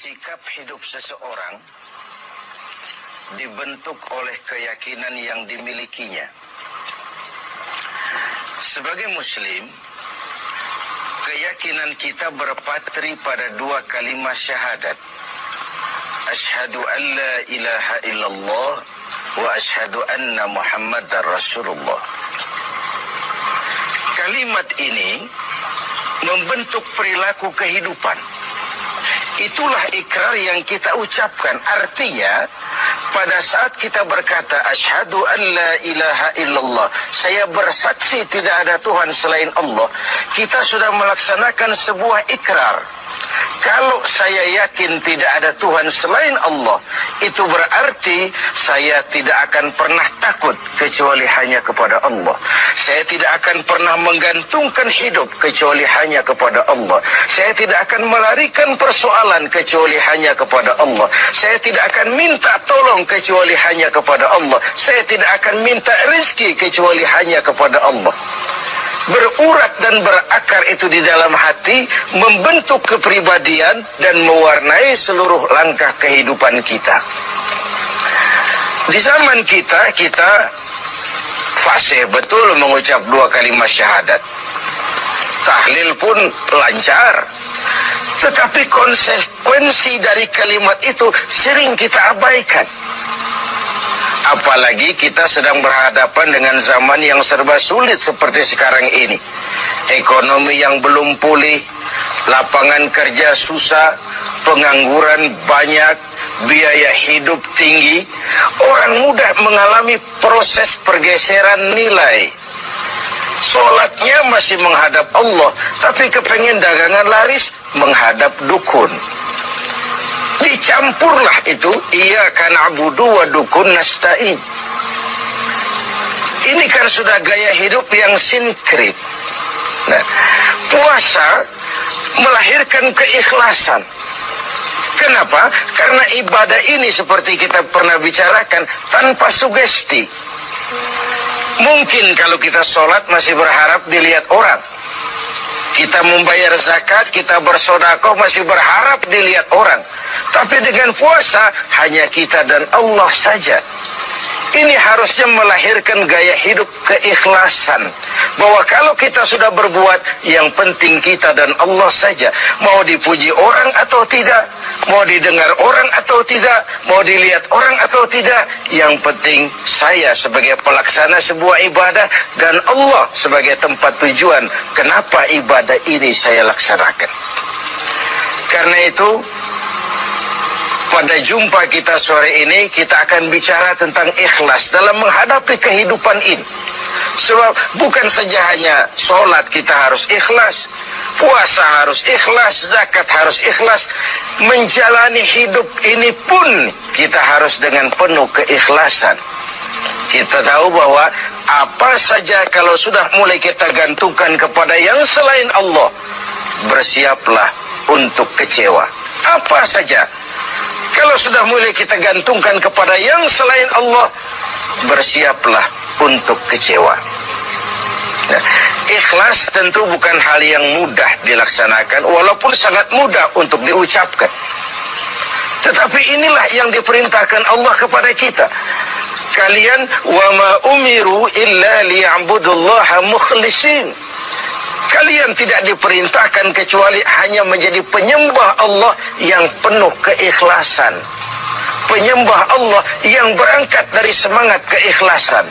sikap hidup seseorang dibentuk oleh keyakinan yang dimilikinya. Sebagai Muslim, keyakinan kita berpatri pada dua kalimat syahadat. Asyhadu an la ilaha illallah wa asyhadu anna Muhammadar Rasulullah. Kalimat ini membentuk perilaku kehidupan. Itulah ikrar yang kita ucapkan. Artinya, pada saat kita berkata asyhadu an la ilaha illallah, saya bersaksi tidak ada Tuhan selain Allah, kita sudah melaksanakan sebuah ikrar. Kalau saya yakin tidak ada Tuhan selain Allah, itu berarti saya tidak akan pernah takut kecuali hanya kepada Allah. Saya tidak akan pernah menggantungkan hidup kecuali hanya kepada Allah. Saya tidak akan melarikan persoalan kecuali hanya kepada Allah. Saya tidak akan minta tolong kecuali hanya kepada Allah. Saya tidak akan minta rezeki kecuali hanya kepada Allah. Berurat dan berakar itu di dalam hati, membentuk kepribadian dan mewarnai seluruh langkah kehidupan kita. Di zaman kita fasih betul mengucap dua kalimat syahadat. Tahlil pun lancar. Tetapi konsekuensi dari kalimat itu sering kita abaikan. Apalagi kita sedang berhadapan dengan zaman yang serba sulit seperti sekarang ini. Ekonomi yang belum pulih, lapangan kerja susah, pengangguran banyak, biaya hidup tinggi. Orang mudah mengalami proses pergeseran nilai. Sholatnya masih menghadap Allah, tapi kepengen dagangan laris menghadap dukun. Dicampurlah itu, iyyaka na'budu wa dukun nasta'in. Ini kan sudah gaya hidup yang sinkrit. Nah, puasa melahirkan keikhlasan. Kenapa? Karena ibadah ini seperti kita pernah bicarakan tanpa sugesti. Mungkin kalau kita sholat masih berharap dilihat orang. Kita membayar zakat, kita bersedekah masih berharap dilihat orang. Tapi dengan puasa hanya kita dan Allah saja. Ini harusnya melahirkan gaya hidup keikhlasan. Bahwa kalau kita sudah berbuat, yang penting kita dan Allah saja. Mau dipuji orang atau tidak, mau didengar orang atau tidak, mau dilihat orang atau tidak, yang penting saya sebagai pelaksana sebuah ibadah dan Allah sebagai tempat tujuan kenapa ibadah ini saya laksanakan. Karena itu, pada jumpa kita sore ini, kita akan bicara tentang ikhlas dalam menghadapi kehidupan ini. Sebab bukan saja hanya sholat kita harus ikhlas, puasa harus ikhlas, zakat harus ikhlas. Menjalani hidup ini pun kita harus dengan penuh keikhlasan. Kita tahu bahwa apa saja kalau sudah mulai kita gantungkan kepada yang selain Allah, bersiaplah untuk kecewa. Apa saja kalau sudah mulai kita gantungkan kepada yang selain Allah, bersiaplah untuk kecewa. Nah, ikhlas tentu bukan hal yang mudah dilaksanakan, walaupun sangat mudah untuk diucapkan. Tetapi inilah yang diperintahkan Allah kepada kita. Kalian wa ma umiru illa liya'budullaha mukhlisin. Kalian tidak diperintahkan kecuali hanya menjadi penyembah Allah yang penuh keikhlasan. Penyembah Allah yang berangkat dari semangat keikhlasan.